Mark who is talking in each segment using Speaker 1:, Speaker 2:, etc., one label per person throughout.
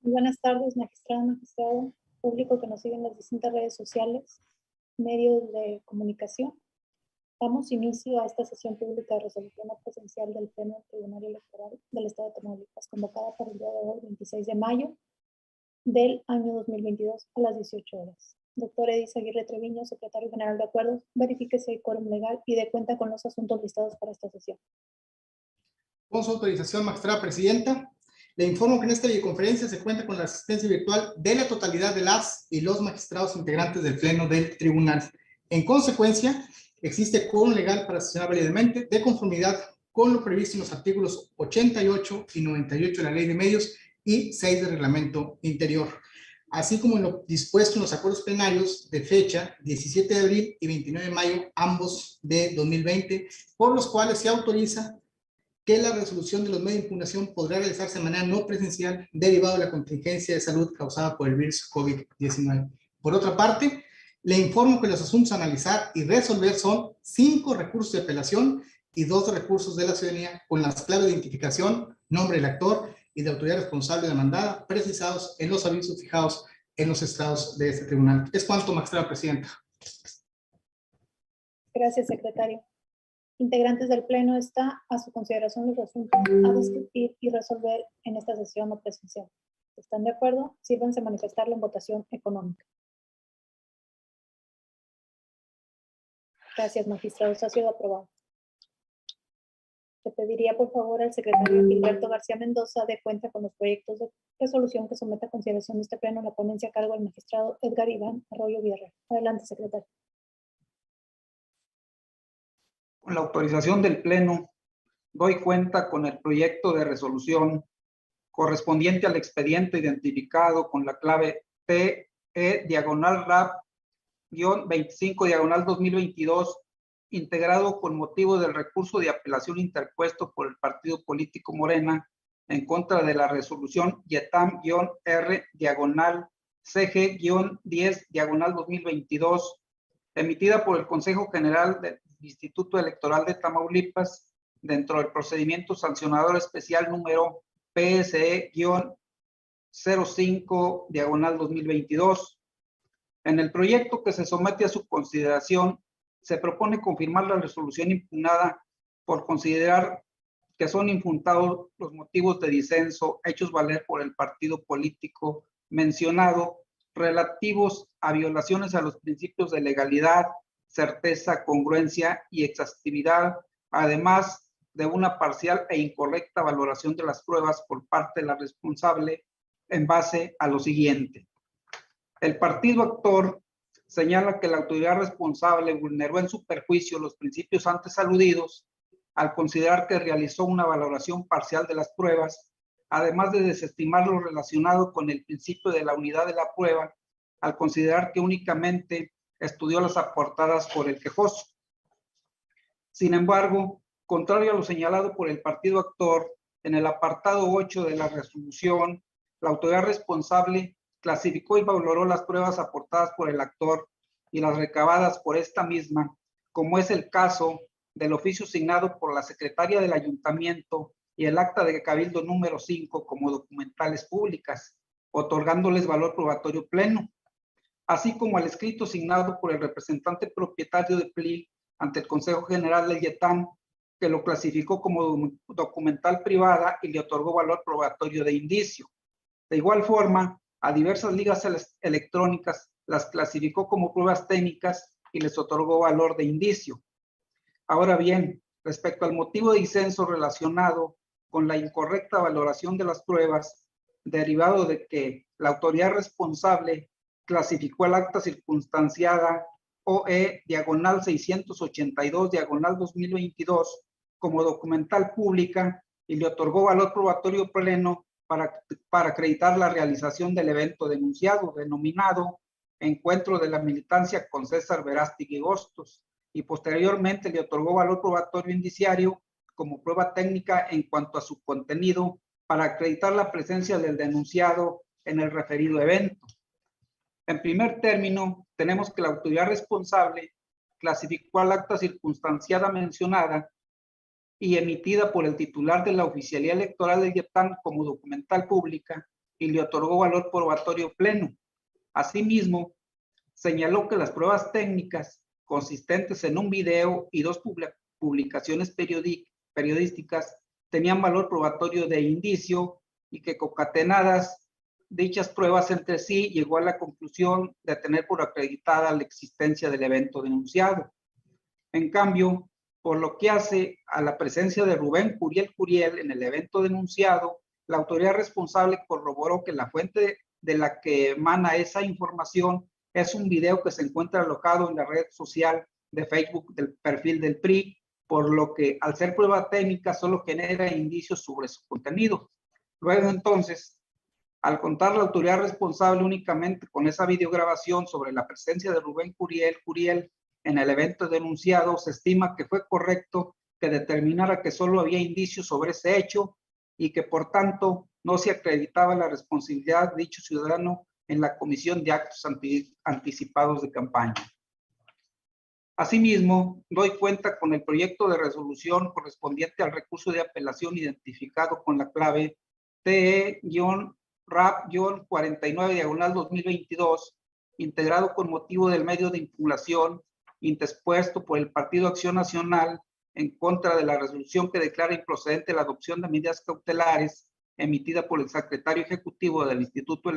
Speaker 1: Muy buenas tardes, magistrado, público que nos sigue en las distintas redes sociales, medios de comunicación. Damos inicio a esta sesión pública de resolución no presencial del Pleno del Tribunal Electoral del Estado de Tamaulipas, convocada para el día de hoy, 26 de mayo del año 2022, a las 18 horas. Doctor Edis Aguirre Treviño, secretario general de Acuerdos, verifique si hay quórum legal y dé cuenta con los asuntos listados para esta sesión.
Speaker 2: Con su autorización, magistrada presidenta, le informo que en esta videoconferencia se cuenta con la asistencia virtual de la totalidad de las y los magistrados integrantes del Pleno del Tribunal. En consecuencia, existe quórum legal para sesionar válidamente de conformidad con lo previsto en los artículos 88 y 98 de la Ley de Medios y 6 del Reglamento Interior, así como en lo dispuesto en los acuerdos plenarios de fecha 17 de abril y 29 de mayo, ambos de 2020, por los cuales se autoriza que la resolución de los medios de impugnación podrá realizarse de manera no presencial derivado de la contingencia de salud causada por el virus COVID-19. Por otra parte, le informo que los asuntos a analizar y resolver son 5 recursos de apelación y 2 recursos de la ciudadanía con las claves de identificación, nombre del actor y de autoridad responsable demandada, precisados en los avisos fijados en los estados de este tribunal. Es cuanto, magistrada presidenta.
Speaker 1: Gracias, secretario. Integrantes del Pleno, está a su consideración los asuntos a discutir y resolver en esta sesión no presencial. ¿Están de acuerdo? Sírvanse a manifestarlo en votación económica. Gracias, magistrados. Ha sido aprobado. Le pediría, por favor, al secretario Gilberto García Mendoza de cuenta con los proyectos de resolución que someta a consideración de este Pleno la ponencia a cargo del magistrado Edgar Iván Arroyo Villarreal. Adelante, secretario.
Speaker 3: Con la autorización del Pleno, doy cuenta con el proyecto de resolución correspondiente al expediente identificado con la clave TE/RAP-25/2022, integrado con motivo del recurso de apelación interpuesto por el partido político Morena en contra de la resolución YETAM-R-CG-10/2022, emitida por el Consejo General del Instituto Electoral de Tamaulipas dentro del procedimiento sancionador especial número PSE-05/2022. En el proyecto que se somete a su consideración, se propone confirmar la resolución impugnada por considerar que son infundados los motivos de disenso hechos valer por el partido político mencionado relativos a violaciones a los principios de legalidad, certeza, congruencia y exhaustividad, además de una parcial e incorrecta valoración de las pruebas por parte de la responsable en base a lo siguiente. El partido actor señala que la autoridad responsable vulneró en su perjuicio los principios antes aludidos al considerar que realizó una valoración parcial de las pruebas, además de desestimar lo relacionado con el principio de la unidad de la prueba, al considerar que únicamente estudió las aportadas por el quejoso. Sin embargo, contrario a lo señalado por el partido actor, en el apartado 8 de la resolución, la autoridad responsable clasificó y valoró las pruebas aportadas por el actor y las recabadas por esta misma, como es el caso del oficio signado por la secretaria del ayuntamiento y el acta de cabildo número 5 como documentales públicas, otorgándoles valor probatorio pleno, así como el escrito signado por el representante propietario de PLI ante el Consejo General del YETAM, que lo clasificó como documental privada y le otorgó valor probatorio de indicio. De igual forma, a diversas ligas electrónicas las clasificó como pruebas técnicas y les otorgó valor de indicio. Ahora bien, respecto al motivo de disenso relacionado con la incorrecta valoración de las pruebas, derivado de que la autoridad responsable clasificó el acta circunstanciada OE/682/2022 como documental pública y le otorgó valor probatorio pleno para acreditar la realización del evento denunciado, denominado Encuentro de la Militancia con César Verástegui Hostos, y posteriormente le otorgó valor probatorio indiciario como prueba técnica en cuanto a su contenido para acreditar la presencia del denunciado en el referido evento. En primer término, tenemos que la autoridad responsable clasificó al acta circunstanciada mencionada y emitida por el titular de la Oficialía Electoral del YETAM como documental pública y le otorgó valor probatorio pleno. Asimismo, señaló que las pruebas técnicas consistentes en un video y 2 publicaciones periodísticas tenían valor probatorio de indicio y que concatenadas dichas pruebas entre sí llegó a la conclusión de tener por acreditada la existencia del evento denunciado. En cambio, por lo que hace a la presencia de Rubén Curiel en el evento denunciado, la autoridad responsable corroboró que la fuente de la que emana esa información es un video que se encuentra alojado en la red social de Facebook del perfil del PRI, por lo que al ser prueba técnica solo genera indicios sobre su contenido. Luego entonces, al contar la autoridad responsable únicamente con esa videograbación sobre la presencia de Rubén Curiel en el evento denunciado, se estima que fue correcto que determinara que solo había indicios sobre ese hecho y que por tanto no se acreditaba la responsabilidad de dicho ciudadano en la comisión de actos anticipados de campaña. Asimismo, doy cuenta con el proyecto de resolución correspondiente al recurso de apelación identificado con la clave TE-RAP-49/2022, integrado con motivo del medio de impugnación interpuesto por el Partido Acción Nacional en contra de la resolución que declara improcedente la adopción de medidas cautelares emitida por el secretario ejecutivo del Instituto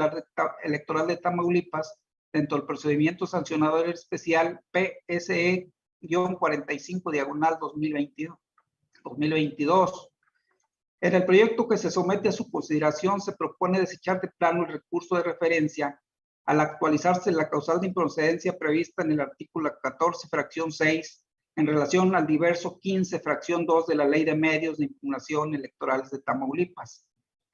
Speaker 3: Electoral de Tamaulipas dentro del procedimiento sancionador especial PSE-45/2022. En el proyecto que se somete a su consideración se propone desechar de plano el recurso de referencia al actualizarse la causal de improcedencia prevista en el artículo 14, fracción 6, en relación al diverso 15, fracción 2 de la Ley de Medios de Impugnación Electorales de Tamaulipas,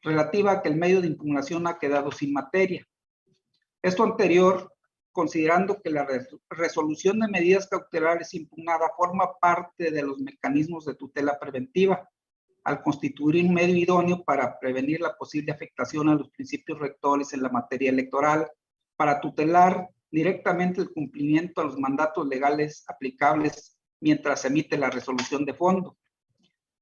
Speaker 3: relativa a que el medio de impugnación ha quedado sin materia. Esto anterior, considerando que la resolución de medidas cautelares impugnada forma parte de los mecanismos de tutela preventiva, al constituir un medio idóneo para prevenir la posible afectación a los principios rectores en la materia electoral, para tutelar directamente el cumplimiento a los mandatos legales aplicables mientras se emite la resolución de fondo.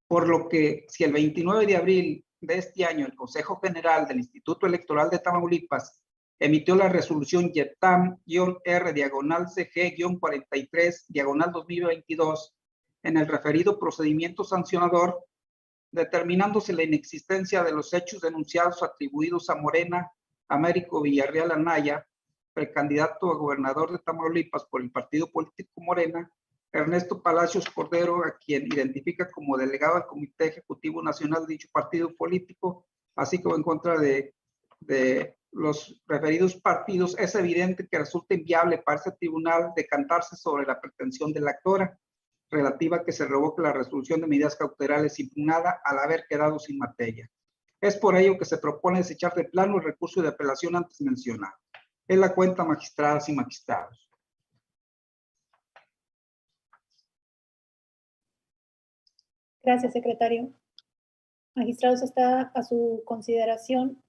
Speaker 3: Por lo que, si el 29 de abril de este año el Consejo General del Instituto Electoral de Tamaulipas emitió la resolución YETAM-R-CG-43-2022 en el referido procedimiento sancionador, determinándose la inexistencia de los hechos denunciados atribuidos a Morena, Américo Villarreal Anaya, precandidato a gobernador de Tamaulipas por el partido político Morena, Ernesto Palacios Cordero, a quien identifica como delegado al Comité Ejecutivo Nacional de dicho partido político, así como en contra de los referidos partidos, es evidente que resulta inviable para este tribunal decantarse sobre la pretensión de la actora, relativa a que se revoque la resolución de medidas cautelares impugnada al haber quedado sin materia. Es por ello que se propone desechar de plano el recurso de apelación antes mencionado. Es la cuenta, magistradas y magistrados.
Speaker 1: Gracias, secretario. Magistrados, está a su consideración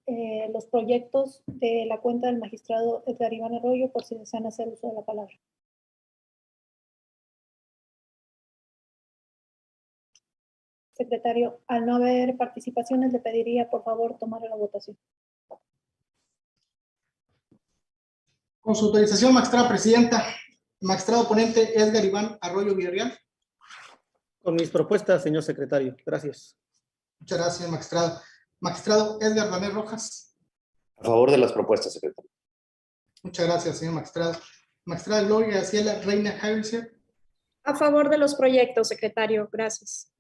Speaker 1: los proyectos de la cuenta del magistrado Edgar Iván Arroyo, por si desean hacer uso de la palabra. Secretario, al no haber participaciones, le pediría, por favor, tomar la votación.
Speaker 2: Con su autorización, magistrada presidenta, magistrado ponente Edgar Iván Arroyo Villarreal.
Speaker 4: Con mis propuestas, señor secretario. Gracias.
Speaker 2: Muchas gracias, magistrado. Magistrado Edgar Danés Rojas.
Speaker 5: A favor de las propuestas, secretario.
Speaker 2: Muchas gracias, señor magistrado. Magistrada Gloria Graciela Reina Haverser.
Speaker 6: A favor de los proyectos, secretario. Gracias.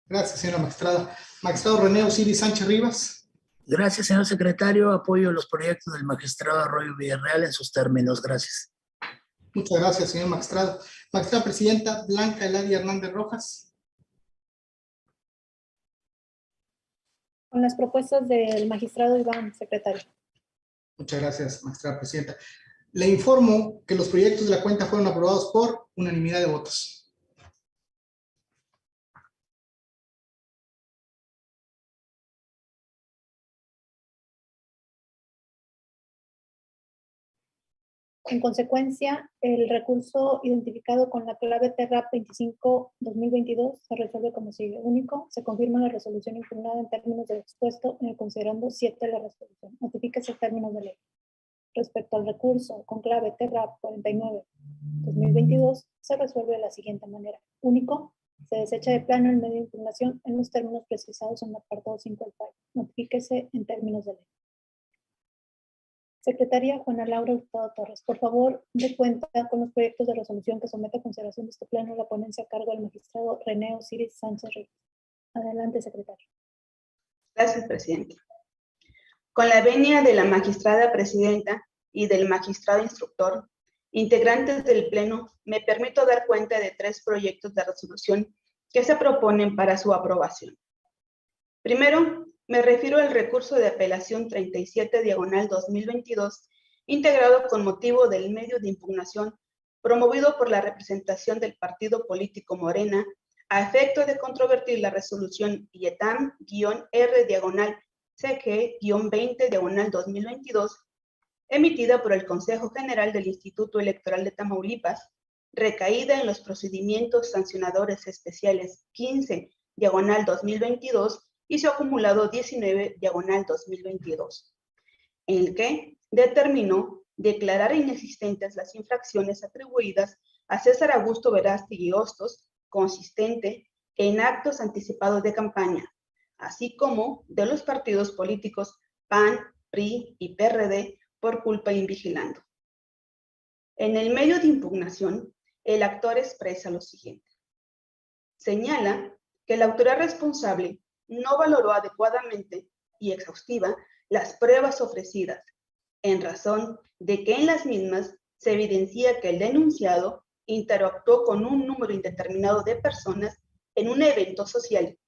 Speaker 2: Gracias, señora magistrada. Magistrado René Osiris Sánchez Rivas.
Speaker 7: Gracias, señor secretario. Apoyo los proyectos del magistrado Arroyo Villarreal en sus términos. Gracias.
Speaker 2: Muchas gracias, señor magistrado. Magistrada presidenta Blanca Eladia Hernández Rojas.
Speaker 1: Con las propuestas del magistrado Iván, secretario.
Speaker 2: Muchas gracias, magistrada presidenta. Le informo que los proyectos de la cuenta fueron aprobados por unanimidad de votos.
Speaker 1: En consecuencia, el recurso identificado con la clave TRAP 25-2022 se resuelve como sigue. Único, se confirma la resolución impugnada en términos de lo expuesto en el considerando 7 de la resolución. Notifíquese términos de ley. Respecto al recurso con clave TRAP 49-2022, se resuelve de la siguiente manera. Único, se desecha de plano el medio de impugnación en los términos precisados en el apartado 5 del fallo. Notifíquese en términos de ley. Secretaria Juana Laura Hurtado Torres, por favor, dé cuenta con los proyectos de resolución que somete a consideración de este pleno la ponencia a cargo del magistrado René Osiris Sánchez Reyes. Adelante, secretaria.
Speaker 8: Gracias, presidenta. Con la venia de la magistrada presidenta y del magistrado instructor, integrantes del pleno, me permito dar cuenta de 3 proyectos de resolución que se proponen para su aprobación. Primero, me refiero al recurso de apelación 37/2022, integrado con motivo del medio de impugnación promovido por la representación del partido político Morena, a efecto de controvertir la resolución IETAM-R-CG-20/2022, emitida por el Consejo General del Instituto Electoral de Tamaulipas, recaída en los procedimientos sancionadores especiales 15/2022 y su acumulado 19/2022, en el que determinó declarar inexistentes las infracciones atribuidas a César Augusto Verástegui Hostos, consistente en actos anticipados de campaña, así como de los partidos políticos PAN, PRI y PRD por culpa invigilando. En el medio de impugnación, el actor expresa lo siguiente. Señala que la autoridad responsable no valoró adecuadamente y exhaustiva las pruebas ofrecidas, en razón de que en las mismas se evidencia que el denunciado interactuó con un número indeterminado de personas en un evento social,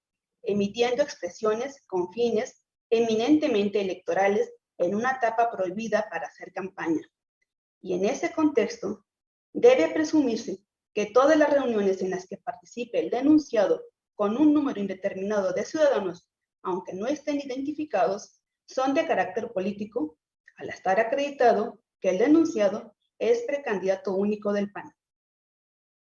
Speaker 8: emitiendo expresiones con fines eminentemente electorales en una etapa prohibida para hacer campaña. Y en ese contexto, debe presumirse que todas las reuniones en las que participe el denunciado con un número indeterminado de ciudadanos, aunque no estén identificados, son de carácter político, al estar acreditado que el denunciado es precandidato único del PAN.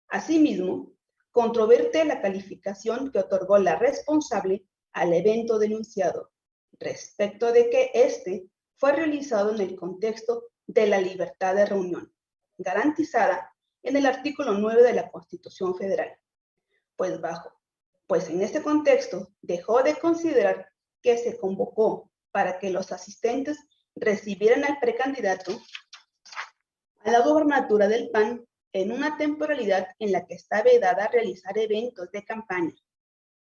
Speaker 8: Asimismo, controvierte la calificación que otorgó la responsable al evento denunciado, respecto de que éste fue realizado en el contexto de la libertad de reunión, garantizada en el artículo 9 de la Constitución Federal. Pues en este contexto dejó de considerar que se convocó para que los asistentes recibieran al precandidato a la gobernatura del PAN en una temporalidad en la que está vedada realizar eventos de campaña.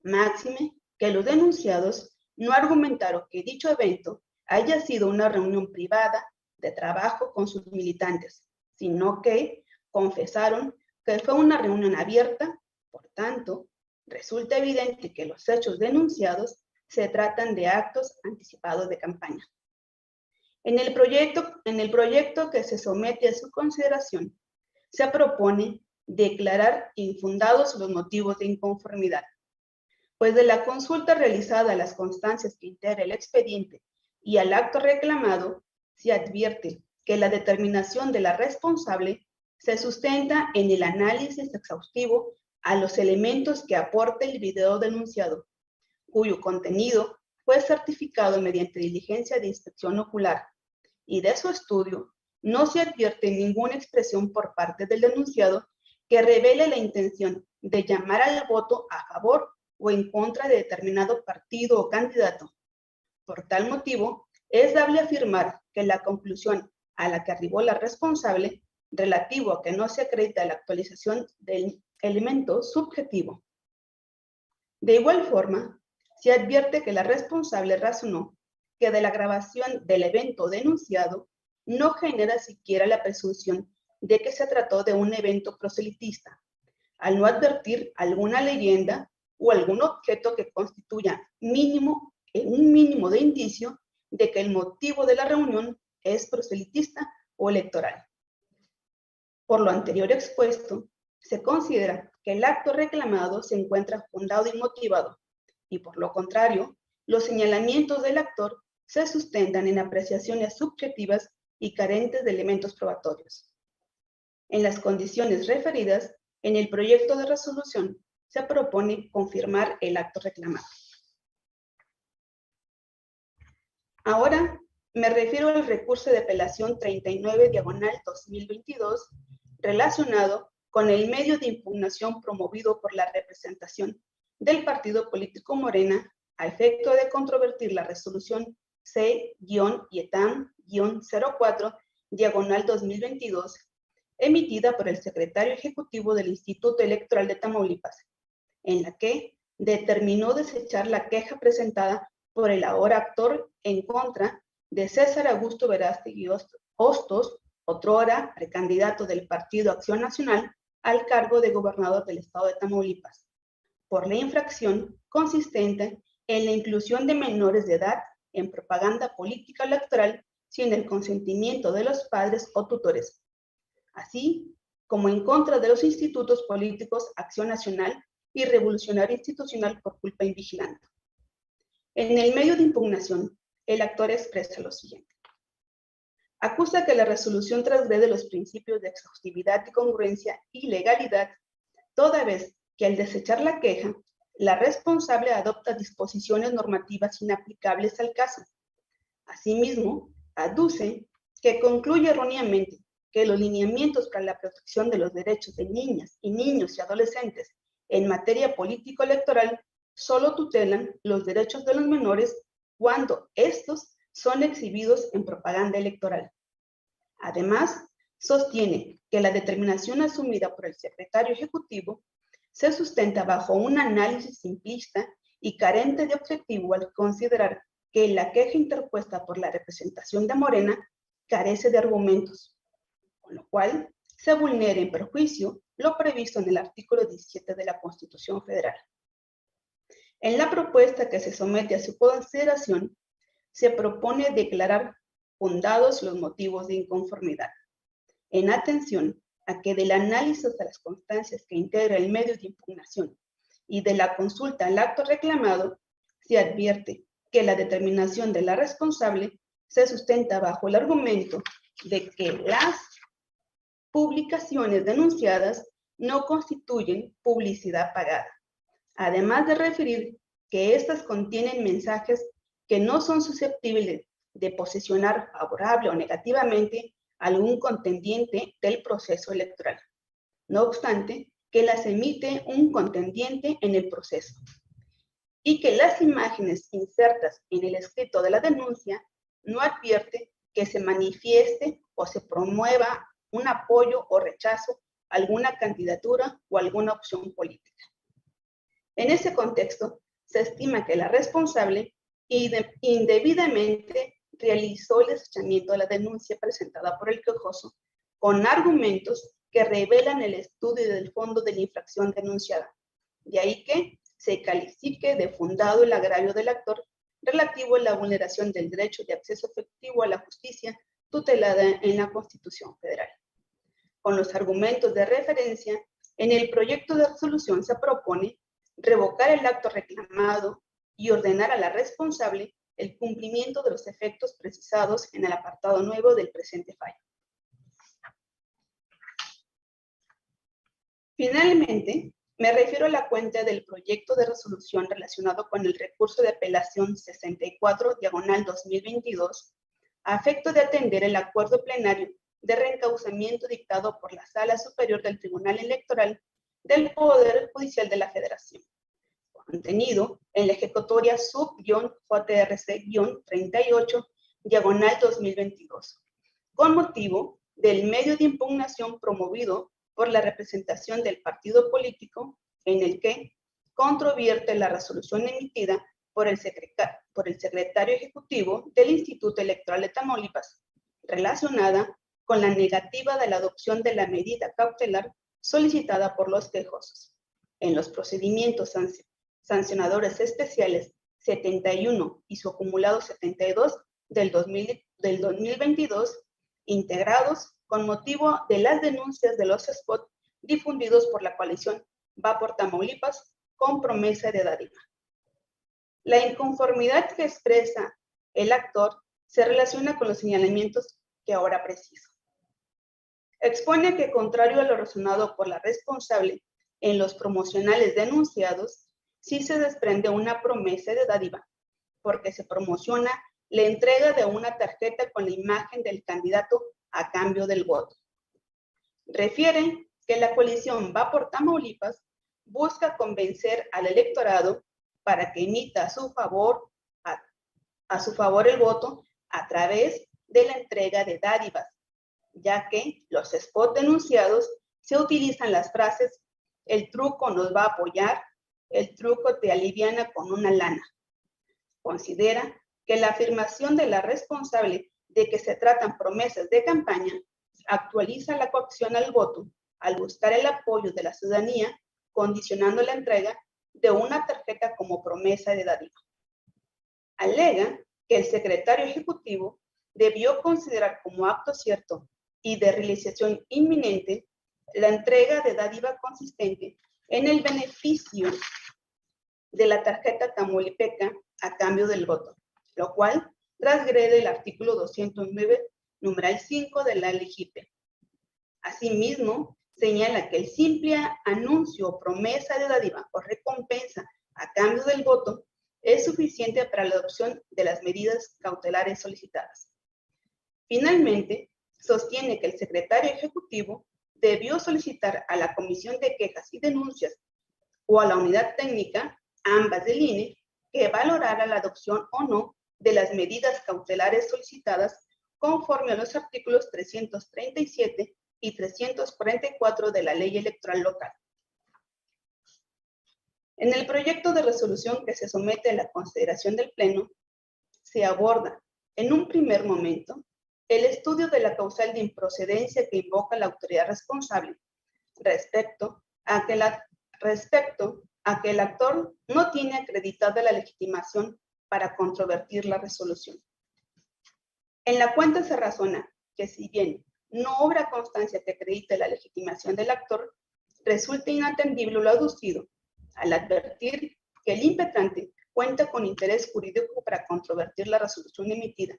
Speaker 8: Máxime que los denunciados no argumentaron que dicho evento haya sido una reunión privada de trabajo con sus militantes, sino que confesaron que fue una reunión abierta. Por tanto, resulta evidente que los hechos denunciados se tratan de actos anticipados de campaña. En el proyecto que se somete a su consideración, se propone declarar infundados los motivos de inconformidad, pues de la consulta realizada a las constancias que integra el expediente y al acto reclamado, se advierte que la determinación de la responsable se sustenta en el análisis exhaustivo a los elementos que aporta el video denunciado, cuyo contenido fue certificado mediante diligencia de inspección ocular, y de su estudio no se advierte ninguna expresión por parte del denunciado que revele la intención de llamar al voto a favor o en contra de determinado partido o candidato. Por tal motivo, es dable afirmar que la conclusión a la que arribó la responsable, relativo a que no se acredita la actualización del elemento subjetivo. De igual forma, se advierte que la responsable razonó que de la grabación del evento denunciado no genera siquiera la presunción de que se trató de un evento proselitista, al no advertir alguna leyenda o algún objeto que constituya un mínimo de indicio de que el motivo de la reunión es proselitista o electoral. Por lo anterior expuesto, se considera que el acto reclamado se encuentra fundado y motivado, y por lo contrario, los señalamientos del actor se sustentan en apreciaciones subjetivas y carentes de elementos probatorios. En las condiciones referidas, en el proyecto de resolución se propone confirmar el acto reclamado. Ahora me refiero al recurso de apelación 39/2022 relacionado con el medio de impugnación promovido por la representación del partido político Morena a efecto de controvertir la resolución C-YETAM-04/2022 emitida por el secretario ejecutivo del Instituto Electoral de Tamaulipas, en la que determinó desechar la queja presentada por el ahora actor en contra de César Augusto Verástegui Hostos, otrora precandidato del Partido Acción Nacional al cargo de gobernador del estado de Tamaulipas, por la infracción consistente en la inclusión de menores de edad en propaganda política electoral sin el consentimiento de los padres o tutores, así como en contra de los institutos políticos Acción Nacional y Revolucionario Institucional por culpa invigilante. En el medio de impugnación, el actor expresa lo siguiente. Acusa que la resolución transgrede los principios de exhaustividad y congruencia y legalidad, toda vez que al desechar la queja, la responsable adopta disposiciones normativas inaplicables al caso. Asimismo, aduce que concluye erróneamente que los lineamientos para la protección de los derechos de niñas y niños y adolescentes en materia político-electoral solo tutelan los derechos de los menores cuando estos son exhibidos en propaganda electoral. Además, sostiene que la determinación asumida por el secretario ejecutivo se sustenta bajo un análisis simplista y carente de objetivo al considerar que la queja interpuesta por la representación de Morena carece de argumentos, con lo cual se vulnera en perjuicio lo previsto en el artículo 17 de la Constitución Federal. En la propuesta que se somete a su consideración, se propone declarar fundados los motivos de inconformidad, en atención a que del análisis de las constancias que integra el medio de impugnación y de la consulta al acto reclamado, se advierte que la determinación de la responsable se sustenta bajo el argumento de que las publicaciones denunciadas no constituyen publicidad pagada, además de referir que éstas contienen mensajes que no son susceptibles de posicionar favorable o negativamente a algún contendiente del proceso electoral. No obstante, que las emite un contendiente en el proceso y que las imágenes insertas en el escrito de la denuncia no advierte que se manifieste o se promueva un apoyo o rechazo a alguna candidatura o alguna opción política. En ese contexto, se estima que la responsable indebidamente realizó el desechamiento de la denuncia presentada por el quejoso con argumentos que revelan el estudio del fondo de la infracción denunciada. De ahí que se califique de fundado el agravio del actor relativo a la vulneración del derecho de acceso efectivo a la justicia tutelada en la Constitución Federal. Con los argumentos de referencia, en el proyecto de resolución se propone revocar el acto reclamado y ordenar a la responsable el cumplimiento de los efectos precisados en el apartado 9 del presente fallo. Finalmente, me refiero a la cuenta del proyecto de resolución relacionado con el recurso de apelación 64/2022 a efecto de atender el acuerdo plenario de reencauzamiento dictado por la Sala Superior del Tribunal Electoral del Poder Judicial de la Federación, contenido en la ejecutoria sub-JRC-38/2022, con motivo del medio de impugnación promovido por la representación del partido político en el que controvierte la resolución emitida por el secretario ejecutivo del Instituto Electoral de Tamaulipas, relacionada con la negativa de la adopción de la medida cautelar solicitada por los quejosos en los procedimientos sancionadores especiales 71 y su acumulado 72 del 2022, integrados con motivo de las denuncias de los spots difundidos por la coalición Va por Tamaulipas con promesa de dádiva. La inconformidad que expresa el actor se relaciona con los señalamientos que ahora preciso. Expone que, contrario a lo razonado por la responsable en los promocionales denunciados, sí se desprende una promesa de dádiva, porque se promociona la entrega de una tarjeta con la imagen del candidato a cambio del voto. Refieren que la coalición Va por Tamaulipas busca convencer al electorado para que emita a su favor el voto a través de la entrega de dádivas, ya que los spots denunciados se utilizan las frases "el truco nos va a apoyar", "el truco te aliviana con una lana". Considera que la afirmación de la responsable de que se tratan promesas de campaña actualiza la coacción al voto al buscar el apoyo de la ciudadanía, condicionando la entrega de una tarjeta como promesa de dádiva. Alega que el secretario ejecutivo debió considerar como acto cierto y de realización inminente la entrega de dádiva consistente en el beneficio de la tarjeta tamaulipeca a cambio del voto, lo cual transgrede el artículo 209, numeral 5 de la LGIPE. Asimismo, señala que el simple anuncio o promesa de dádiva o recompensa a cambio del voto es suficiente para la adopción de las medidas cautelares solicitadas. Finalmente, sostiene que el secretario ejecutivo debió solicitar a la Comisión de Quejas y Denuncias o a la Unidad Técnica, ambas del INE, que valorara la adopción o no de las medidas cautelares solicitadas conforme a los artículos 337 y 344 de la Ley Electoral Local. En el proyecto de resolución que se somete a la consideración del Pleno, se aborda, en un primer momento, el estudio de la causal de improcedencia que invoca la autoridad responsable respecto a que el actor no tiene acreditada la legitimación para controvertir la resolución. En la cuenta se razona que, si bien no obra constancia que acredite la legitimación del actor, resulta inatendible lo aducido al advertir que el impetrante cuenta con interés jurídico para controvertir la resolución emitida,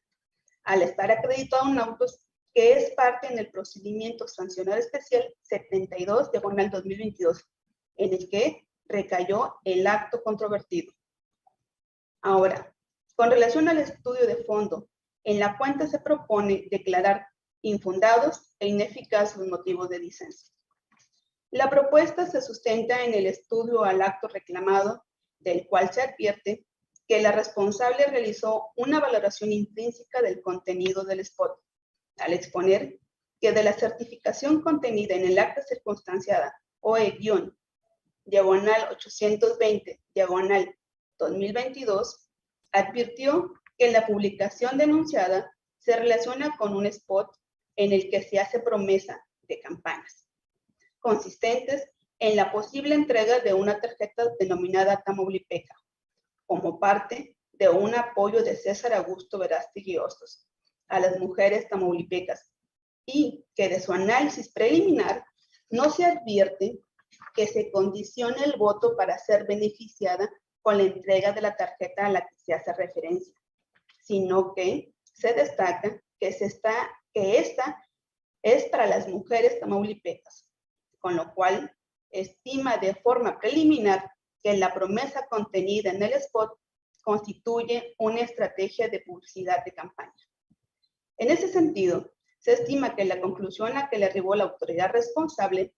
Speaker 8: al estar acreditado en autos que es parte en el procedimiento sancional especial 72/2022, en el que recayó el acto controvertido. Ahora, con relación al estudio de fondo, en la cuenta se propone declarar infundados e ineficaces los motivos de disenso. La propuesta se sustenta en el estudio al acto reclamado, del cual se advierte que la responsable realizó una valoración intrínseca del contenido del spot, al exponer que de la certificación contenida en el acta circunstanciada OE-820/2022, advirtió que la publicación denunciada se relaciona con un spot en el que se hace promesa de campañas, consistentes en la posible entrega de una tarjeta denominada Tamaulipeca, como parte de un apoyo de César Augusto Verástegui Hostos a las mujeres tamaulipecas, y que de su análisis preliminar no se advierte que se condicione el voto para ser beneficiada con la entrega de la tarjeta a la que se hace referencia, sino que se destaca que esta es para las mujeres tamaulipecas, con lo cual estima de forma preliminar que la promesa contenida en el spot constituye una estrategia de publicidad de campaña. En ese sentido, se estima que la conclusión a que le arribó la autoridad responsable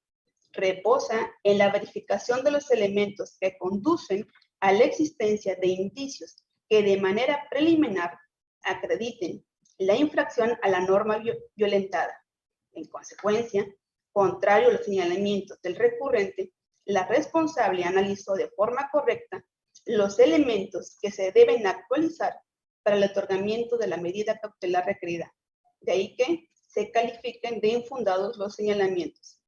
Speaker 8: reposa en la verificación de los elementos que conducen a la existencia de indicios que de manera preliminar acrediten la infracción a la norma violentada. En consecuencia, contrario a los señalamientos del recurrente, la responsable analizó de forma correcta los elementos que se deben actualizar para el otorgamiento de la medida cautelar requerida. De ahí que se califiquen de infundados los señalamientos.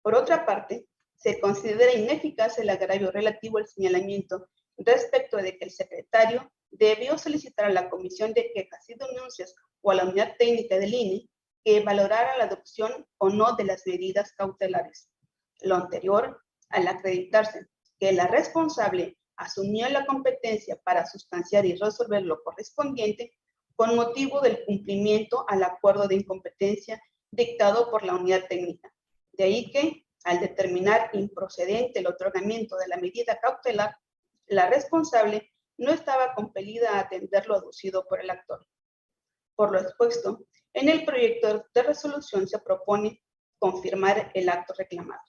Speaker 8: Por otra parte, se considera ineficaz el agravio relativo al señalamiento respecto de que el secretario debió solicitar a la Comisión de Quejas y Denuncias o a la Unidad Técnica del INE que valorara la adopción o no de las medidas cautelares. Lo anterior, al acreditarse que la responsable asumió la competencia para sustanciar y resolver lo correspondiente, con motivo del cumplimiento al acuerdo de incompetencia dictado por la unidad técnica. De ahí que, al determinar improcedente el otorgamiento de la medida cautelar, la responsable no estaba compelida a atender lo aducido por el actor. Por lo expuesto, en el proyecto de resolución se propone confirmar el acto reclamado.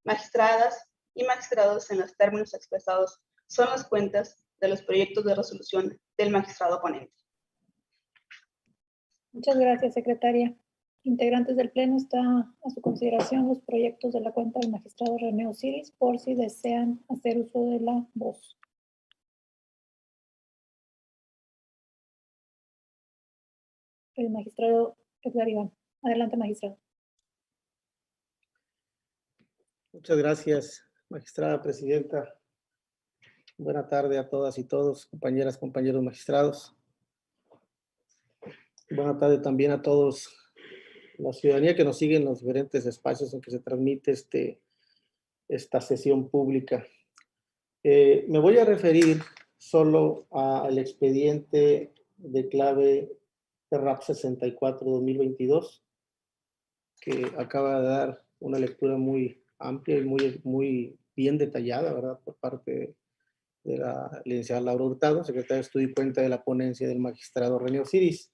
Speaker 8: Magistradas y magistrados, en los términos expresados, son las cuentas de los proyectos de resolución del magistrado ponente.
Speaker 1: Muchas gracias, secretaria. Integrantes del Pleno, está a su consideración los proyectos de la cuenta del magistrado René Osiris, por si desean hacer uso de la voz. El magistrado Edgar Iván. Adelante, magistrado.
Speaker 4: Muchas gracias, magistrada presidenta. Buena tarde a todas y todos, compañeras, compañeros magistrados. Buena tarde también a todos, la ciudadanía que nos sigue en los diferentes espacios en que se transmite esta sesión pública. Me voy a referir solo al expediente de clave PERRAP 64-2022, que acaba de dar una lectura muy amplia y muy bien detallada, ¿verdad?, por parte de la licenciada Laura Hurtado, secretaria de Estudio y Cuenta de la ponencia del magistrado René Osiris.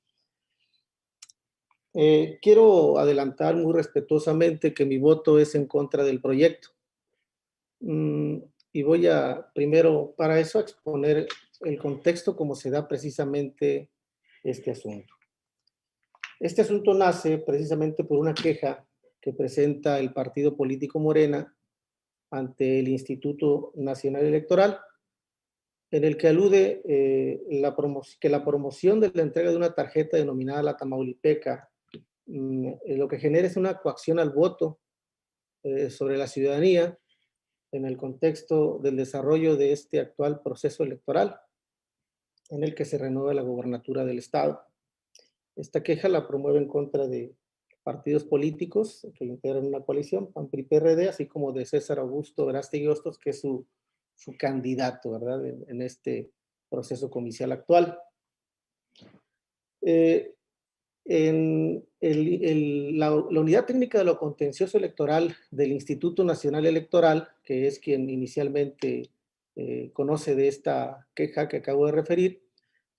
Speaker 4: Quiero adelantar muy respetuosamente que mi voto es en contra del proyecto. Y voy a, primero, para eso, exponer el contexto como se da precisamente este asunto. Este asunto nace precisamente por una queja que presenta el partido político Morena ante el Instituto Nacional Electoral, en el que alude que la promoción de la entrega de una tarjeta denominada la Tamaulipeca lo que genera es una coacción al voto sobre la ciudadanía en el contexto del desarrollo de este actual proceso electoral en el que se renueva la gobernatura del Estado. Esta queja la promueve en contra de partidos políticos que integran una coalición, PAN, PRI, PRD, así como de César Augusto Verástegui Hostos, que es su candidato, ¿verdad?, en este proceso comicial actual. La Unidad Técnica de lo Contencioso Electoral del Instituto Nacional Electoral, que es quien inicialmente conoce de esta queja que acabo de referir,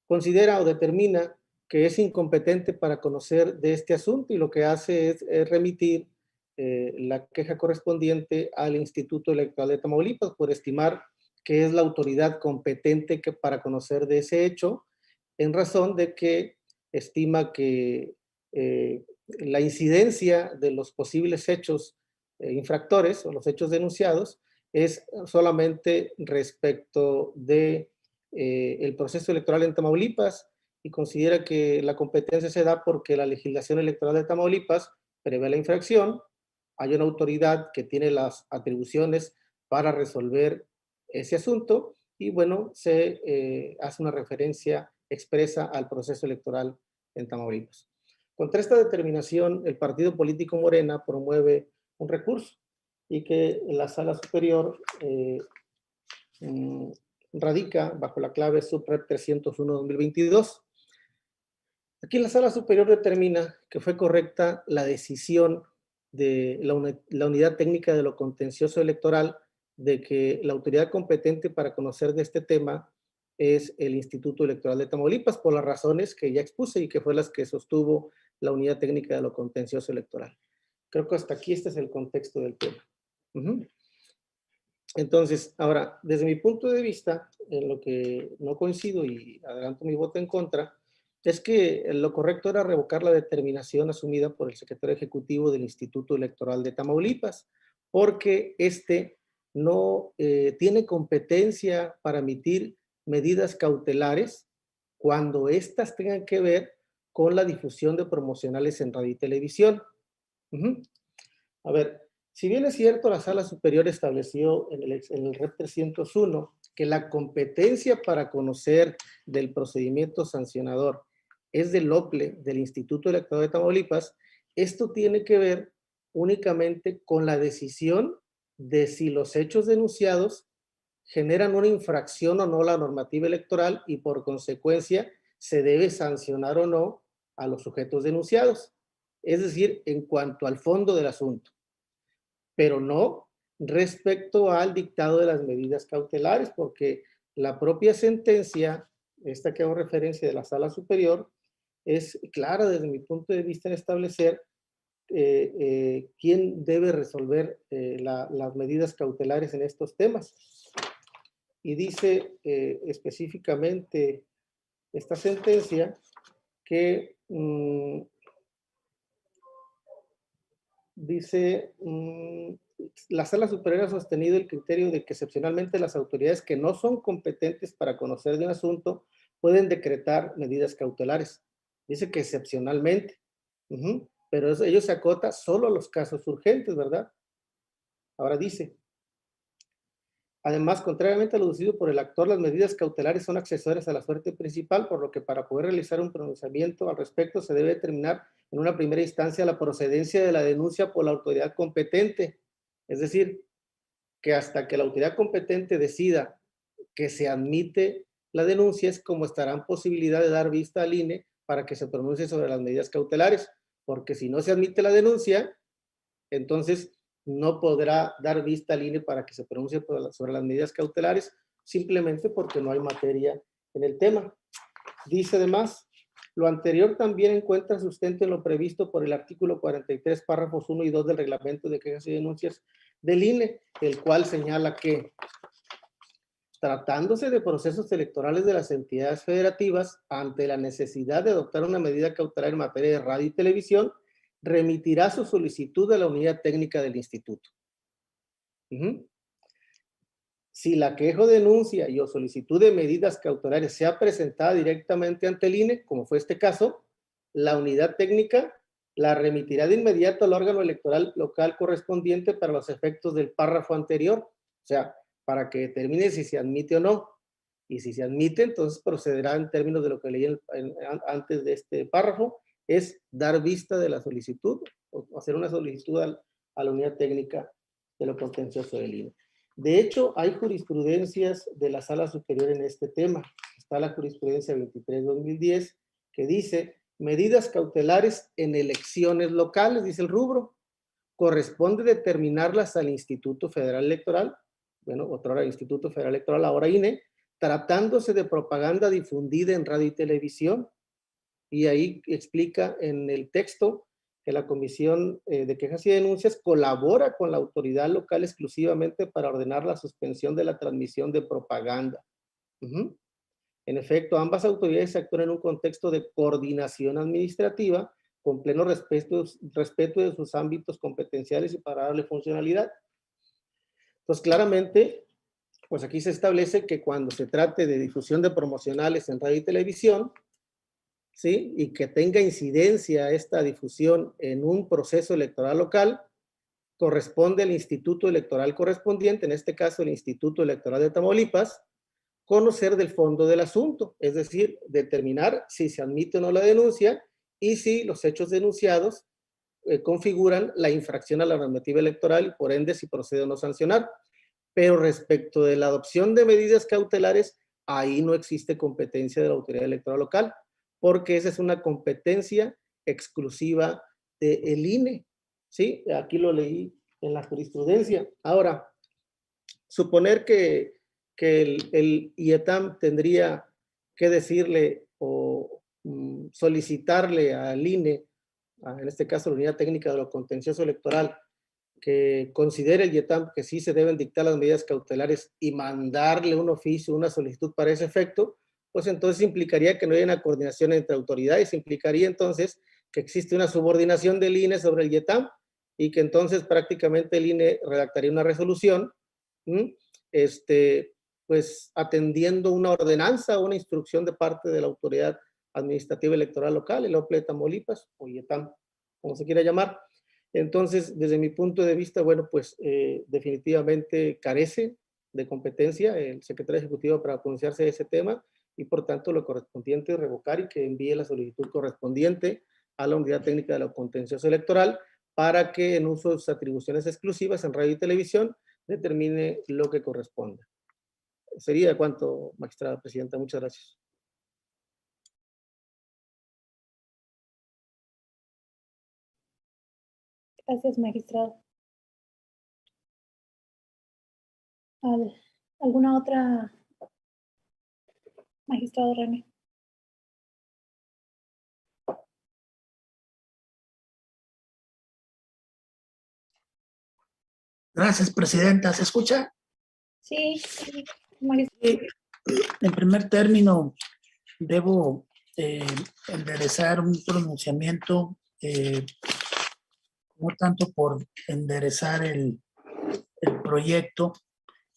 Speaker 4: considera o determina que es incompetente para conocer de este asunto, y lo que hace es remitir la queja correspondiente al Instituto Electoral de Tamaulipas por estimar que es la autoridad competente para conocer de ese hecho, en razón de que estima que la incidencia de los posibles hechos infractores o los hechos denunciados es solamente respecto de el proceso electoral en Tamaulipas, y considera que la competencia se da porque la legislación electoral de Tamaulipas prevé la infracción, hay una autoridad que tiene las atribuciones para resolver ese asunto, y bueno, se hace una referencia expresa al proceso electoral en Tamaulipas. Contra esta determinación, el partido político Morena promueve un recurso, y que la Sala Superior radica bajo la clave SUPREP 301-2022. Aquí la Sala Superior determina que fue correcta la decisión de la Unidad Técnica de lo Contencioso Electoral de que la autoridad competente para conocer de este tema es el Instituto Electoral de Tamaulipas, por las razones que ya expuse y que fue las que sostuvo la Unidad Técnica de lo Contencioso Electoral. Creo que hasta aquí este es el contexto del tema. Entonces, ahora, desde mi punto de vista, en lo que no coincido y adelanto mi voto en contra, es que lo correcto era revocar la determinación asumida por el secretario ejecutivo del Instituto Electoral de Tamaulipas, porque este no tiene competencia para emitir medidas cautelares cuando éstas tengan que ver con la difusión de promocionales en radio y televisión. A ver, si bien es cierto, la Sala Superior estableció en el REP 301 que la competencia para conocer del procedimiento sancionador es del OPLE, del Instituto Electoral de Tamaulipas, esto tiene que ver únicamente con la decisión de si los hechos denunciados generan una infracción o no a la normativa electoral, y por consecuencia se debe sancionar o no a los sujetos denunciados, es decir, en cuanto al fondo del asunto, pero no respecto al dictado de las medidas cautelares, porque la propia sentencia, esta que hago referencia de la Sala Superior, es clara desde mi punto de vista en establecer quién debe resolver las medidas cautelares en estos temas. Y dice específicamente esta sentencia que dice, la Sala Superior ha sostenido el criterio de que excepcionalmente las autoridades que no son competentes para conocer de un asunto pueden decretar medidas cautelares. Dice que excepcionalmente, pero ello se acota solo a los casos urgentes, ¿verdad? Ahora dice, además, contrariamente a lo deducido por el actor, las medidas cautelares son accesorias a la suerte principal, por lo que para poder realizar un pronunciamiento al respecto se debe determinar en una primera instancia la procedencia de la denuncia por la autoridad competente. Es decir, que hasta que la autoridad competente decida que se admite la denuncia es como estará en posibilidad de dar vista al INE para que se pronuncie sobre las medidas cautelares, porque si no se admite la denuncia, entonces no podrá dar vista al INE para que se pronuncie sobre las medidas cautelares, simplemente porque no hay materia en el tema. Dice además, lo anterior también encuentra sustento en lo previsto por el artículo 43, párrafos 1 y 2 del reglamento de quejas y denuncias del INE, el cual señala que, tratándose de procesos electorales de las entidades federativas, ante la necesidad de adoptar una medida cautelar en materia de radio y televisión, remitirá su solicitud a la unidad técnica del instituto. Si la queja o denuncia y o solicitud de medidas cautelares sea presentada directamente ante el INE, como fue este caso, la unidad técnica la remitirá de inmediato al órgano electoral local correspondiente para los efectos del párrafo anterior, o sea, para que determine si se admite o no. Y si se admite, entonces procederá en términos de lo que leí antes de este párrafo, es dar vista de la solicitud o hacer una solicitud a la unidad técnica de lo contencioso del INE. De hecho, hay jurisprudencias de la Sala Superior en este tema. Está la jurisprudencia 23-2010 que dice medidas cautelares en elecciones locales, dice el rubro. Corresponde determinarlas al Instituto Federal Electoral, bueno, otrora Instituto Federal Electoral, ahora INE, tratándose de propaganda difundida en radio y televisión. Y ahí explica en el texto que la Comisión de Quejas y Denuncias colabora con la autoridad local exclusivamente para ordenar la suspensión de la transmisión de propaganda. En efecto, ambas autoridades actúan en un contexto de coordinación administrativa con pleno respeto de sus ámbitos competenciales y para darle funcionalidad. Entonces, claramente, pues aquí se establece que cuando se trate de difusión de promocionales en radio y televisión, ¿sí? Y que tenga incidencia esta difusión en un proceso electoral local, corresponde al instituto electoral correspondiente, en este caso el Instituto Electoral de Tamaulipas, conocer del fondo del asunto, es decir, determinar si se admite o no la denuncia y si los hechos denunciados configuran la infracción a la normativa electoral y por ende si procede o no sancionar. Pero respecto de la adopción de medidas cautelares, ahí no existe competencia de la autoridad electoral local, porque esa es una competencia exclusiva del INE, ¿sí? Aquí lo leí en la jurisprudencia. Ahora, suponer que el IETAM tendría que decirle o solicitarle al INE, en este caso la Unidad Técnica de lo Contencioso Electoral, que considere el IETAM que sí se deben dictar las medidas cautelares y mandarle un oficio, una solicitud para ese efecto, pues entonces implicaría que no haya una coordinación entre autoridades, implicaría entonces que existe una subordinación del INE sobre el IETAM y que entonces prácticamente el INE redactaría una resolución, pues atendiendo una ordenanza o una instrucción de parte de la autoridad administrativa electoral local, el OPLE de Tamaulipas o IETAM, como se quiera llamar. Entonces, desde mi punto de vista, bueno, pues definitivamente carece de competencia el secretario ejecutivo para pronunciarse de ese tema y por tanto lo correspondiente es revocar y que envíe la solicitud correspondiente a la Unidad Técnica de lo Contencioso Electoral para que en uso de sus atribuciones exclusivas en radio y televisión determine lo que corresponda. Sería cuanto, magistrada presidenta. Muchas gracias.
Speaker 1: Gracias, magistrado. ¿Alguna otra? Magistrado René.
Speaker 7: Gracias, presidenta. ¿Se escucha?
Speaker 1: Sí, magistrado.
Speaker 7: En primer término, debo enderezar un pronunciamiento, no tanto por enderezar el proyecto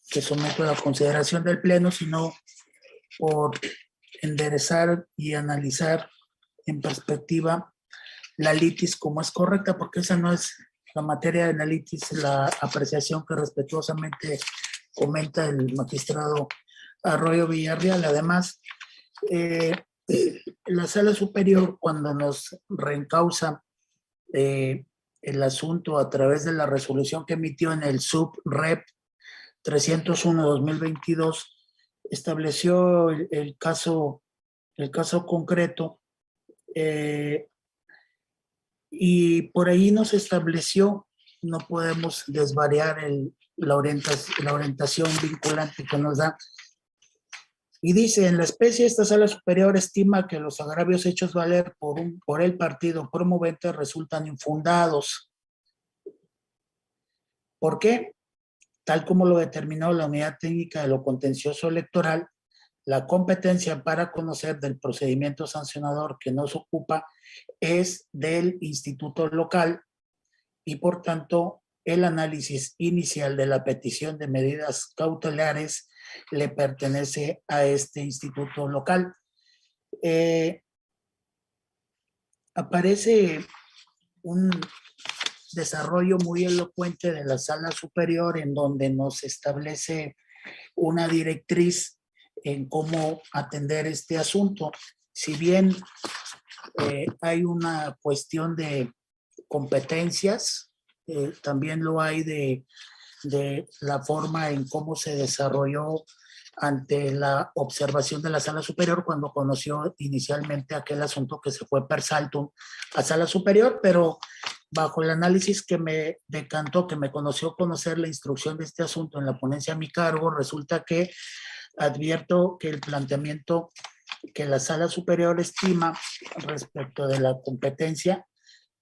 Speaker 7: que someto a la consideración del Pleno, sino por enderezar y analizar en perspectiva la litis como es correcta, porque esa no es la materia de la litis, la apreciación que respetuosamente comenta el magistrado Arroyo Villarreal. Además, la Sala Superior, cuando nos reencausa el asunto a través de la resolución que emitió en el SUB-REP 301-2022, estableció el caso concreto, y por ahí nos estableció, no podemos desvariar la orientación vinculante que nos da. Y dice, en la especie, esta Sala Superior estima que los agravios hechos valer por el partido promovente resultan infundados. ¿Por qué? Tal como lo determinó la Unidad Técnica de lo Contencioso Electoral, la competencia para conocer del procedimiento sancionador que nos ocupa es del instituto local y, por tanto, el análisis inicial de la petición de medidas cautelares le pertenece a este instituto local. Aparece un desarrollo muy elocuente de la Sala Superior en donde nos establece una directriz en cómo atender este asunto. Si bien hay una cuestión de competencias, también lo hay de la forma en cómo se desarrolló ante la observación de la Sala Superior cuando conoció inicialmente aquel asunto que se fue per saltum a Sala Superior, pero bajo el análisis que me decantó, que me conoció conocer la instrucción de este asunto en la ponencia a mi cargo, resulta que advierto que el planteamiento que la Sala Superior estima respecto de la competencia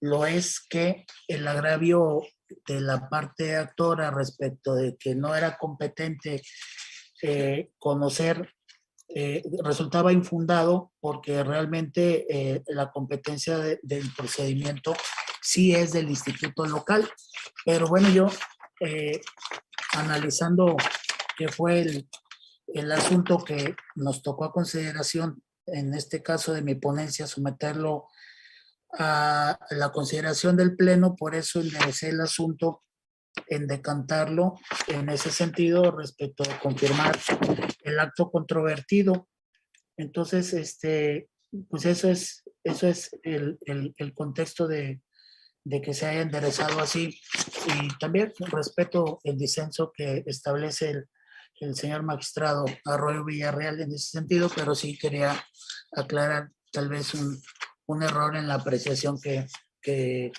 Speaker 7: lo es que el agravio de la parte actora respecto de que no era competente conocer resultaba infundado, porque realmente la competencia del procedimiento sí es del instituto local. Pero bueno, yo analizando que fue el asunto que nos tocó a consideración, en este caso de mi ponencia, someterlo a la consideración del Pleno, por eso enderecé el asunto en decantarlo en ese sentido respecto a confirmar el acto controvertido. Entonces, pues eso es el contexto de que se haya enderezado así, y también respeto el disenso que establece el señor magistrado Arroyo Villarreal en ese sentido, pero sí quería aclarar tal vez un error en la apreciación que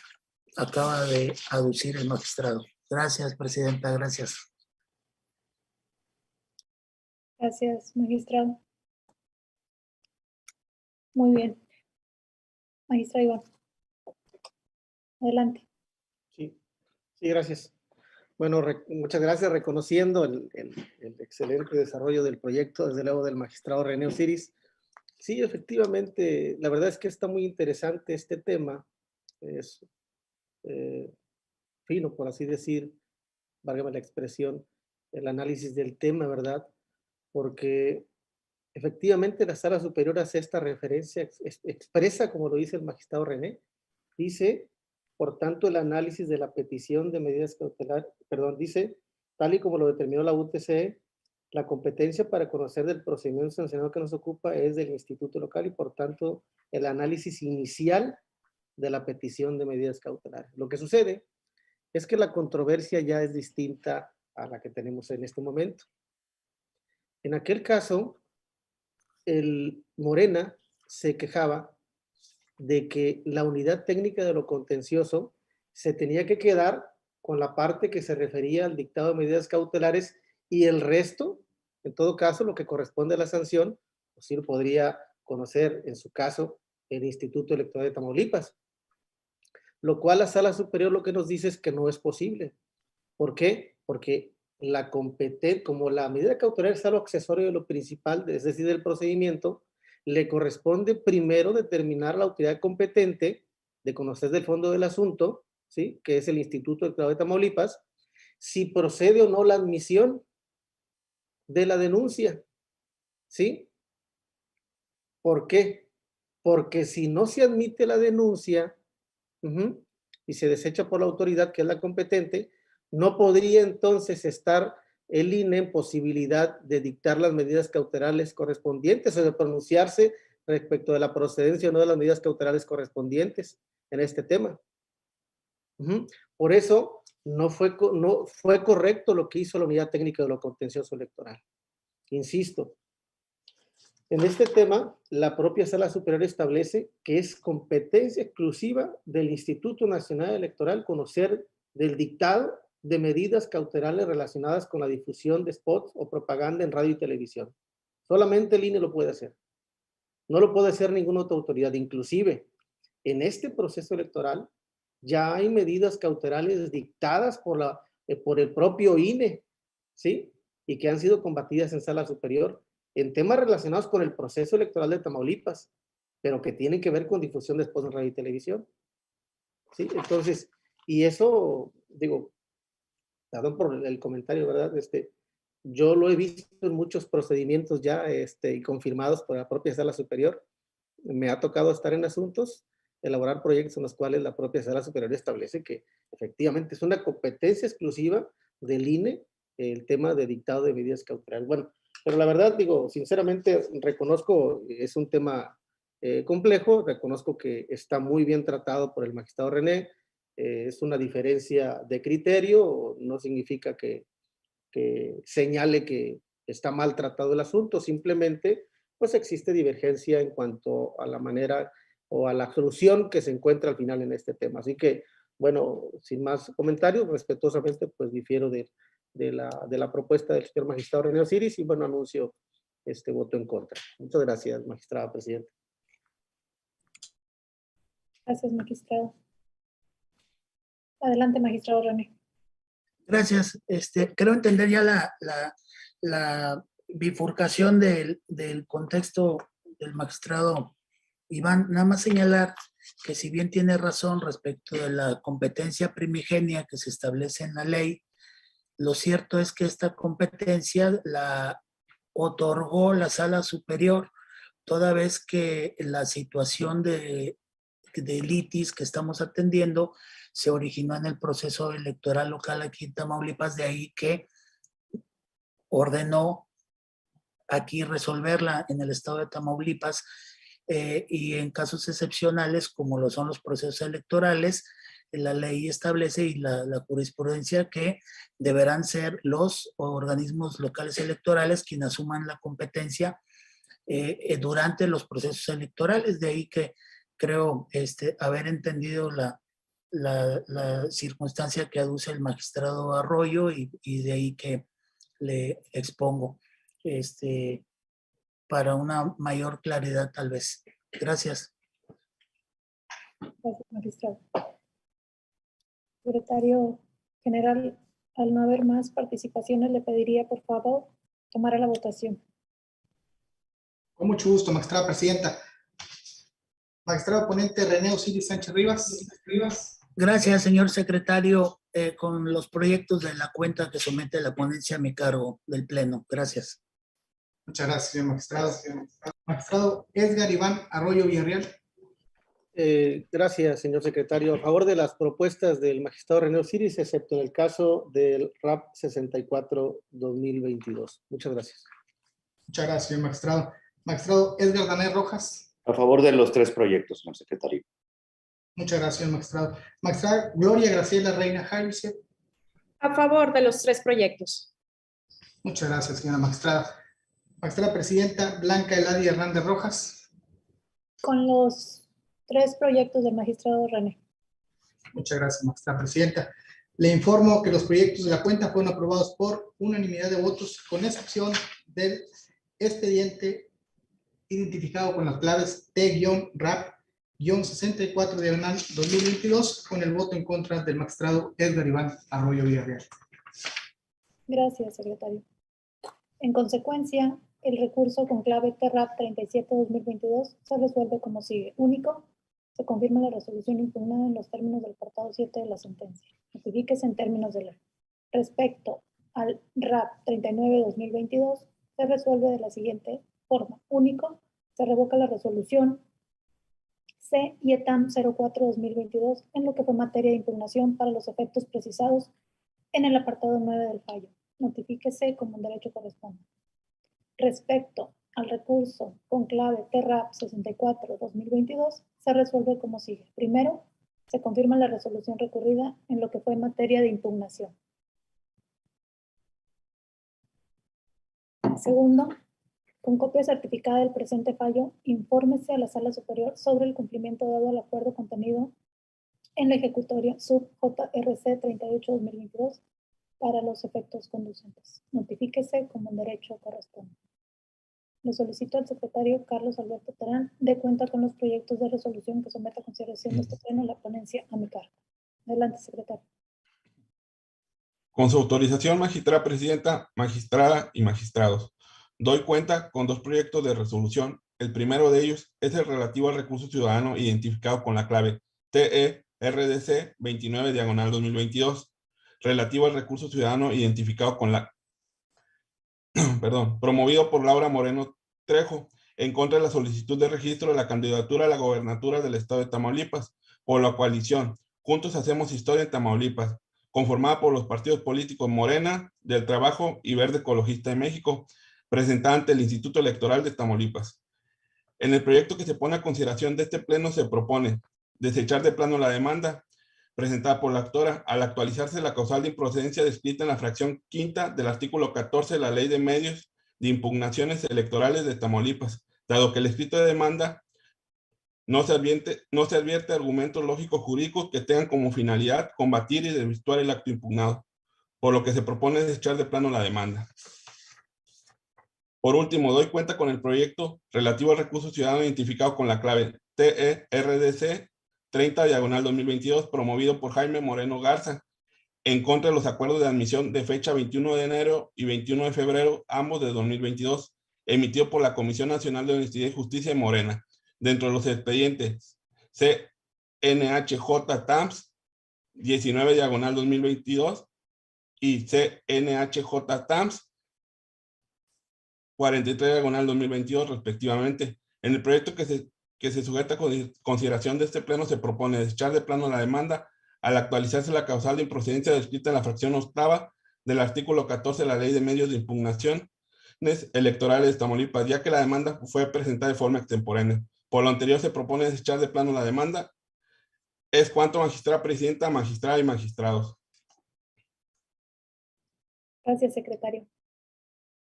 Speaker 7: acaba de aducir el magistrado. Gracias, presidenta, gracias.
Speaker 1: Gracias, magistrado. Muy bien. Magistrado Iván. Adelante.
Speaker 4: Sí, gracias. Bueno, muchas gracias, reconociendo el excelente desarrollo del proyecto, desde luego del magistrado René Osiris. Sí, efectivamente, la verdad es que está muy interesante este tema. Es fino, por así decir, válgame la expresión, el análisis del tema, ¿verdad? Porque efectivamente la Sala Superior hace esta referencia expresa, como lo dice el magistrado René, dice, por tanto, el análisis de la petición de medidas cautelares, dice, tal y como lo determinó la UTC, la competencia para conocer del procedimiento sancionador que nos ocupa es del instituto local y, por tanto, el análisis inicial de la petición de medidas cautelares. Lo que sucede es que la controversia ya es distinta a la que tenemos en este momento. En aquel caso, el Morena se quejaba de que la unidad técnica de lo contencioso se tenía que quedar con la parte que se refería al dictado de medidas cautelares y el resto, en todo caso, lo que corresponde a la sanción, pues sí lo podría conocer, en su caso, el Instituto Electoral de Tamaulipas. Lo cual la Sala Superior lo que nos dice es que no es posible. ¿Por qué? Porque como la medida cautelar es algo accesorio de lo principal, es decir, del procedimiento, le corresponde primero determinar la autoridad competente de conocer del fondo del asunto, ¿sí? Que es el Instituto Electoral de Tamaulipas, si procede o no la admisión de la denuncia, ¿sí? ¿Por qué? Porque si no se admite la denuncia y se desecha por la autoridad que es la competente, no podría entonces estar el INE en posibilidad de dictar las medidas cautelares correspondientes o de pronunciarse respecto de la procedencia o no de las medidas cautelares correspondientes en este tema. Por eso no fue correcto lo que hizo la Unidad Técnica de lo Contencioso Electoral. Insisto, en este tema, la propia Sala Superior establece que es competencia exclusiva del Instituto Nacional Electoral conocer del dictado de medidas cautelares relacionadas con la difusión de spots o propaganda en radio y televisión. Solamente el INE lo puede hacer. No lo puede hacer ninguna otra autoridad. Inclusive, en este proceso electoral, ya hay medidas cautelares dictadas por el propio INE, ¿sí? Y que han sido combatidas en Sala Superior en temas relacionados con el proceso electoral de Tamaulipas, pero que tienen que ver con difusión de spots en radio y televisión. ¿Sí? Entonces, y eso, digo, perdón por el comentario, ¿verdad? Yo lo he visto en muchos procedimientos ya y confirmados por la propia Sala Superior. Me ha tocado estar en asuntos, elaborar proyectos en los cuales la propia Sala Superior establece que efectivamente es una competencia exclusiva del INE el tema de dictado de medidas cautelares. Bueno, pero la verdad, digo, sinceramente reconozco, es un tema complejo, reconozco que está muy bien tratado por el magistrado René, es una diferencia de criterio, no significa que señale que está mal tratado el asunto, simplemente pues existe divergencia en cuanto a la manera o a la solución que se encuentra al final en este tema. Así que, bueno, sin más comentarios, respetuosamente pues difiero de la propuesta del señor magistrado René Osiris y bueno, anuncio este voto en contra. Muchas gracias, magistrada presidenta.
Speaker 1: Gracias, magistrado. Adelante, magistrado René.
Speaker 7: Gracias. Creo entender ya la bifurcación del contexto del magistrado Iván. Nada más señalar que si bien tiene razón respecto de la competencia primigenia que se establece en la ley, lo cierto es que esta competencia la otorgó la Sala Superior, toda vez que la situación de litis que estamos atendiendo se originó en el proceso electoral local aquí en Tamaulipas, de ahí que ordenó aquí resolverla en el estado de Tamaulipas y en casos excepcionales como lo son los procesos electorales, la ley establece y la jurisprudencia que deberán ser los organismos locales electorales quienes asuman la competencia durante los procesos electorales. De ahí que creo haber entendido la circunstancia que aduce el magistrado Arroyo y de ahí que le expongo para una mayor claridad tal vez. Gracias.
Speaker 1: Gracias, magistrado. Secretario general, al no haber más participaciones, le pediría por favor tomar a la votación.
Speaker 2: Con mucho gusto, magistrada presidenta. Magistrado ponente René Osiris Sánchez Rivas.
Speaker 7: Gracias, señor secretario, con los proyectos de la cuenta que somete la ponencia a mi cargo del Pleno. Gracias.
Speaker 2: Muchas gracias, señor magistrado. Magistrado Edgar Iván Arroyo Villarreal.
Speaker 4: Gracias, señor secretario. A favor de las propuestas del magistrado René Osiris, excepto en el caso del RAP 64-2022. Muchas gracias.
Speaker 2: Muchas gracias, señor magistrado. Magistrado Edgar Danés Rojas.
Speaker 5: A favor de los 3 proyectos, señor secretario.
Speaker 2: Muchas gracias, señor magistrado. Magistrada Gloria Graciela Reina Javice.
Speaker 6: A favor de los 3 proyectos.
Speaker 2: Muchas gracias, señora magistrada. Magistrada presidenta Blanca Eladia Hernández Rojas.
Speaker 1: Con los 3 proyectos del magistrado René.
Speaker 2: Muchas gracias, magistrada presidenta. Le informo que los proyectos de la cuenta fueron aprobados por unanimidad de votos, con excepción del expediente identificado con las claves T-RAP-64/2022, con el voto en contra del magistrado Edgar Iván Arroyo Villarreal.
Speaker 1: Gracias, secretario. En consecuencia, el recurso con clave TRAP 37-2022 se resuelve como sigue. Único, se confirma la resolución impugnada en los términos del apartado 7 de la sentencia. Notifíquese en términos de ley. Respecto al RAP 39-2022, se resuelve de la siguiente forma. Único, se revoca la resolución C y ETAM 04-2022 en lo que fue materia de impugnación para los efectos precisados en el apartado 9 del fallo. Notifíquese como en derecho corresponde. Respecto al recurso con clave TRAP 64-2022, se resuelve como sigue. Primero, se confirma la resolución recurrida en lo que fue materia de impugnación. Segundo, con copia certificada del presente fallo, infórmese a la Sala Superior sobre el cumplimiento dado al acuerdo contenido en la ejecutoria sub JRC 38-2022 para los efectos conducentes. Notifíquese como en derecho corresponde. Le solicito al secretario Carlos Alberto Terán dé cuenta con los proyectos de resolución que someta a consideración de este pleno la ponencia a mi cargo. Adelante, secretario.
Speaker 9: Con su autorización, magistrada presidenta, magistrada y magistrados, doy cuenta con dos proyectos de resolución. El primero de ellos es el relativo al recurso ciudadano identificado con la clave TERDC 29/2022, relativo al recurso ciudadano identificado con la promovido por Laura Moreno Trejo, en contra de la solicitud de registro de la candidatura a la gobernatura del estado de Tamaulipas, por la coalición Juntos Hacemos Historia en Tamaulipas, conformada por los partidos políticos Morena, Del Trabajo y Verde Ecologista de México, presentada ante el Instituto Electoral de Tamaulipas. En el proyecto que se pone a consideración de este pleno se propone desechar de plano la demanda presentada por la actora al actualizarse la causal de improcedencia descrita en la fracción quinta del artículo 14 de la Ley de Medios de Impugnaciones Electorales de Tamaulipas, dado que el escrito de demanda no se advierte argumentos lógicos jurídicos que tengan como finalidad combatir y desvirtuar el acto impugnado, por lo que se propone desechar de plano la demanda. Por último, doy cuenta con el proyecto relativo al recurso ciudadano identificado con la clave TERDC 30/2022, promovido por Jaime Moreno Garza, en contra de los acuerdos de admisión de fecha 21 de enero y 21 de febrero, ambos de 2022, emitido por la Comisión Nacional de Honestidad y Justicia de Morena, dentro de los expedientes CNHJ-TAMS 19/2022 y CNHJ-TAMS 43/2022, respectivamente. En el proyecto que se sujeta a consideración de este pleno se propone desechar de plano la demanda al actualizarse la causal de improcedencia descrita en la fracción octava del artículo 14 de la Ley de Medios de Impugnaciones Electorales de Tamaulipas, ya que la demanda fue presentada de forma extemporánea. Por lo anterior se propone desechar de plano la demanda. Es cuanto, magistrada presidenta, magistrada y magistrados.
Speaker 1: Gracias, secretario.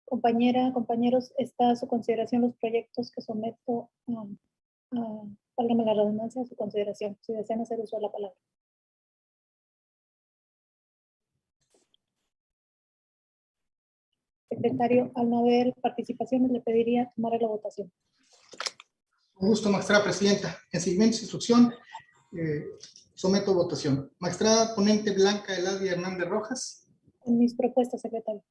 Speaker 1: Compañera, compañeros, está a su consideración los proyectos que someto válgame la redundancia, a su consideración, si desean hacer uso de la palabra. Secretario, al no haber participaciones, le pediría tomar la votación.
Speaker 2: Con gusto, magistrada presidenta. En seguimiento de su instrucción, someto votación. Magistrada ponente Blanca Eladia Hernández Rojas.
Speaker 1: En mis propuestas, secretario.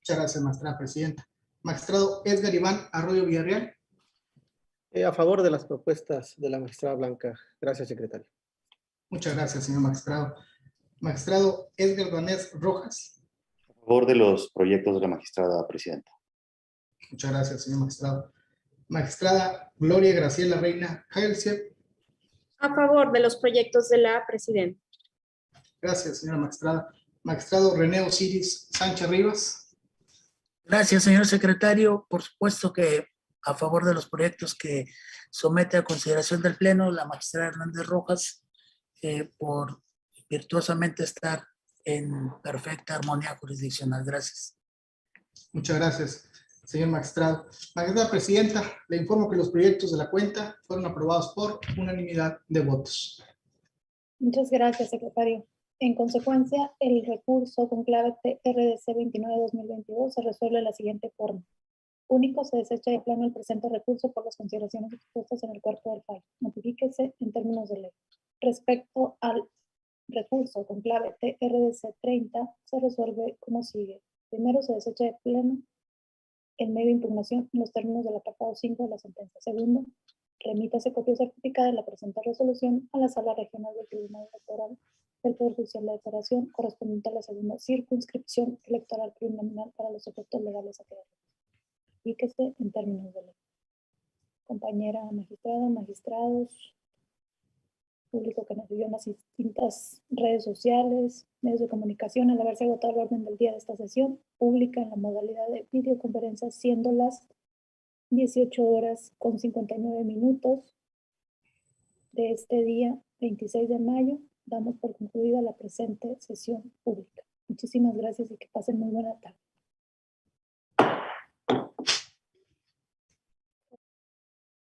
Speaker 2: Muchas gracias, magistrada presidenta. Magistrado Edgar Iván Arroyo Villarreal.
Speaker 4: A favor de las propuestas de la magistrada Blanca. Gracias, secretario.
Speaker 2: Muchas gracias, señor magistrado. Magistrado Edgar Danés Rojas.
Speaker 5: A favor de los proyectos de la magistrada presidenta.
Speaker 2: Muchas gracias, señor magistrado. Magistrada Gloria Graciela Reina Jaelsier.
Speaker 6: A favor de los proyectos de la presidenta.
Speaker 2: Gracias, señora magistrada. Magistrado René Osiris Sánchez Rivas.
Speaker 7: Gracias, señor secretario. Por supuesto que a favor de los proyectos que somete a consideración del Pleno la magistrada Hernández Rojas, por virtuosamente estar en perfecta armonía jurisdiccional. Gracias.
Speaker 2: Muchas gracias, señor magistrado. Magistrada presidenta, le informo que los proyectos de la cuenta fueron aprobados por unanimidad de votos.
Speaker 1: Muchas gracias, secretario. En consecuencia, el recurso con clave TRDC 29-2022 se resuelve de la siguiente forma. Único, se desecha de plano el presente recurso por las consideraciones expuestas en el cuerpo del fallo. Notifíquese en términos de ley. Respecto al recurso con clave TRDC 30, se resuelve como sigue. Primero, se desecha de plano el medio de impugnación en los términos del apartado 5 de la sentencia. Segundo, remítase copia certificada de la presente resolución a la Sala Regional del Tribunal Electoral del Poder Judicial de la Federación correspondiente a la segunda circunscripción electoral plurinominal para los efectos legales a quedar. Fíjese en términos de ley. Compañera magistrada, magistrados, público que nos vio en las distintas redes sociales, medios de comunicación, al haberse agotado el orden del día de esta sesión pública en la modalidad de videoconferencia, siendo las 18:59 de este día 26 de mayo, damos por concluida la presente sesión pública. Muchísimas gracias y que pasen muy buena tarde.